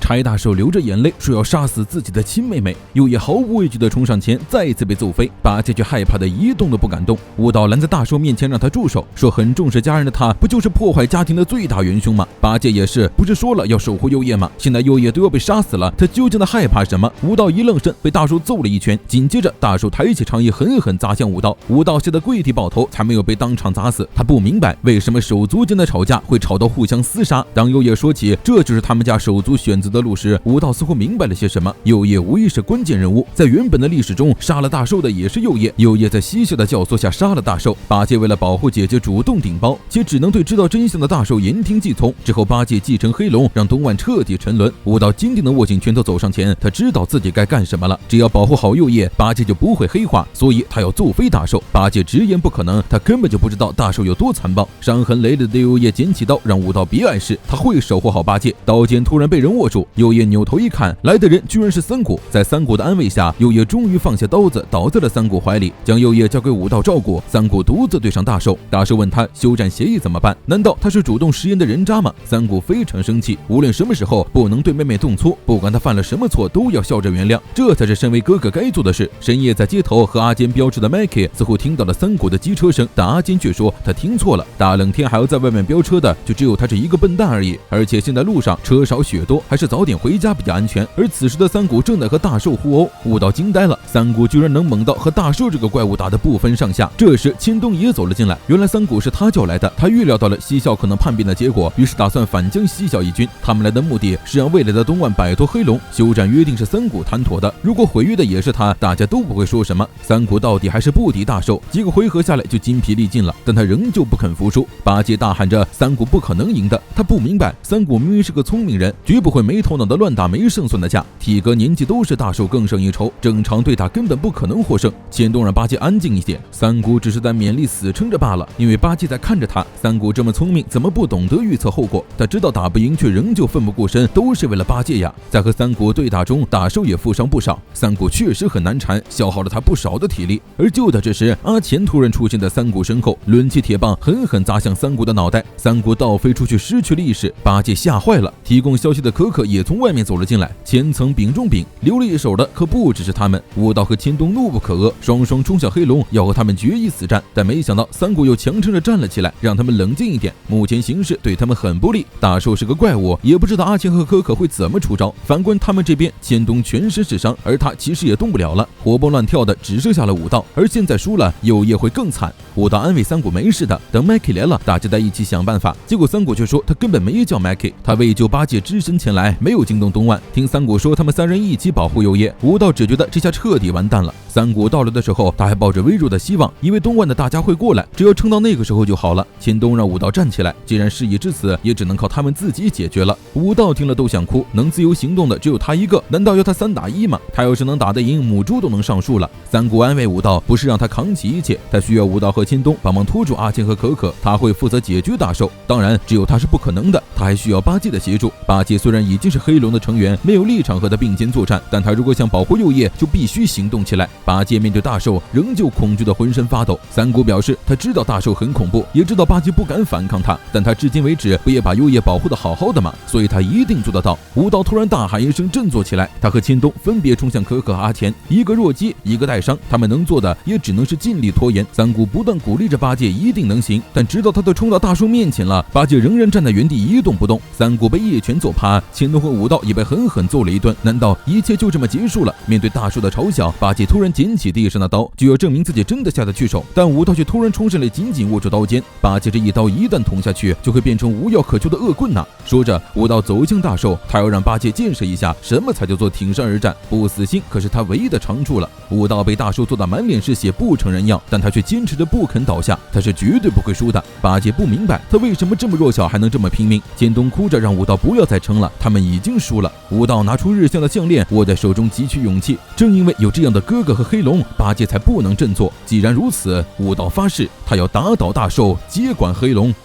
柴大寿流着眼泪说要杀死自己的亲妹妹，右野毫无畏惧地冲上前，再一次被揍飞。八戒却害怕的一动都不敢动。武道拦在大寿面前让他住手，说很重视家人的他不就是破坏家庭的最大元凶吗？八戒也是，不是说了要守护右野吗？现在右野都要被杀死了，他究竟在害怕什么？武道一愣神，被大寿揍了一拳，紧接着大寿抬起长椅狠狠砸向武道。武道吓得跪地抱头，才没有被当场砸死。他不明白为什么手足间的吵架会吵到互相厮杀。当右野说起这就是他们家手足选择的路时，武道似乎明白了些什么。右野无疑是关键人物，在原本的历史中，杀了大寿的也是右野。右野在西夏的教唆下杀了大寿。八戒为了保护姐姐主动顶包，且只能对知道真相的大寿言听计从。之后八戒继承黑龙，让东莞彻底沉沦。武道坚定地握紧拳头走上前，他知道自己该干什么了。只要保护好右野，八戒就不会黑化，所以他要揍飞大寿。八戒直言不可能，他根本就不知道大寿有多残暴。伤痕累累的右野捡起刀，让武道别碍事，他会守护好八戒。刀尖突然被人握住，右野扭头一看，来的人居然是三果。在三果的安慰下，右野终于放下刀子，倒在了三果怀里，将右野交给武道照顾。三果独自对上大寿，大寿问他休战协议怎么办？难道他是主动食言的人渣吗？三果非常生气，无论什么时候不能对妹妹动粗，不管他犯了什么错都要笑着原谅，这才是身为哥哥该做的事。深夜在街头和阿坚飙车的 Mikey 似乎听到了三果的机车声，但阿坚却说他听错了，大冷天还要在外面飙车的就只有他这一个笨蛋而已，而且现在路上车少雪多，还是早点回家比较安全。而此时的三谷正在和大寿互殴，武道惊呆了，三谷居然能猛到和大寿这个怪物打得不分上下。这时千冬也走了进来，原来三谷是他叫来的，他预料到了西校可能叛变的结果，于是打算反将西校一军。他们来的目的是让未来的东莞摆脱黑龙，休战约定是三谷谈妥的，如果毁约的也是他，大家都不会说什么。三谷到底还是不敌大寿，几个回合下来就筋疲力尽了，但他仍旧不肯服输。八戒大喊着三谷不可能赢的，他不明白三谷明明是个聪明人，绝不会没头脑的乱打没胜算的架，体格年纪都是大寿更胜一筹，正常对打根本不可能获胜。千冬让八戒安静一些，三谷只是在勉力死撑着罢了，因为八戒在看着他。三谷这么聪明，怎么不懂得预测后果？他知道打不赢，却仍旧奋不顾身，都是为了八戒呀。在和三谷对打中，大寿也负伤不少，三谷确实很难缠，消耗了他不少的体力。而就在这时，阿钱突然出现在三谷身后，抡起铁棒狠狠砸向三谷的脑袋，三谷倒飞出去失去了意识。八戒吓坏了，提供消息的可可也从外面走了进来，千层饼中饼，留了一手的可不只是他们。武道和千冬怒不可遏，双双冲向黑龙，要和他们决一死战，但没想到三谷又强撑着站了起来，让他们冷静一点，目前形势对他们很不利。大寿是个怪物，也不知道阿钱和可可会怎么出招。反观他们这边，千冬全身是伤，而他其实也动不了了，活蹦乱跳的只剩下了武道，而现在输了右野会更惨。武道安慰三谷没事的，等 Mikey 来了，大家在一起想办法。结果三谷却说他根本没叫 Mikey， 他为救八戒只身前来，没有惊动东莞。听三谷说他们三人一起保护右野，武道只觉得这下彻底完蛋了。三谷到来的时候，他还抱着微弱的希望，以为东莞的大家会过来，只要撑到那个时候就好了。千冬让武道站起来，既然事已至此，也只能靠他们自己解决了。武道听了都想哭，能自由行动的只有他一个，难道要他3打1吗？他要是能打得赢，母猪都能上树了。三谷安慰武道，不是让他扛起一切，他需要武道和千冬帮忙拖住阿钱和可可，他会负责解决大寿。当然，只有他是不可能的，他还需要八戒的协助。八戒虽然已经是黑龙的成员，没有立场和他并肩作战，但他如果想保护右野，就必须行动起来。八戒面对大寿，仍旧恐惧的浑身发抖。三谷表示，他知道大寿很恐怖，也知道八戒不敢反抗他，但他至今为止不也把右野保护得好好的吗？所以他一定做得到。武道突然大喊一声，振作起来，他和千冬分别冲向可可和阿钱，一个弱鸡，一个带伤，他们能做的也只能是尽力拖延。三谷不断鼓励着八戒一定能行，但直到他都冲到大寿面前了，八戒仍然站在原地一动不动。三谷被一拳揍趴，千冬和武道也被狠狠揍了一顿。难道一切就这么结束了？面对大寿的嘲笑，八戒突然捡起地上的刀，就要证明自己真的下得去手，但武道却突然冲上来，紧紧握住刀尖。八戒这一刀一旦捅下去，就会变成无药可救的恶棍呐！说着，武道走向大寿，他要让八戒见识一下什么才叫做挺身而战。不死心可是他唯一的长处了。武道被大寿揍得满脸是血，不成人样，但他却坚持着不肯倒下，他是绝对不会输的。八戒不明白他为什么这么弱小还能这么拼命。千冬哭着让武道不要再撑了，他们已经输了。武道拿出日向的项链，握在手中汲取勇气。正因为有这样的哥哥和黑龙，八戒才不能振作。既然如此，武道发誓他要打倒大寿，接管黑龙。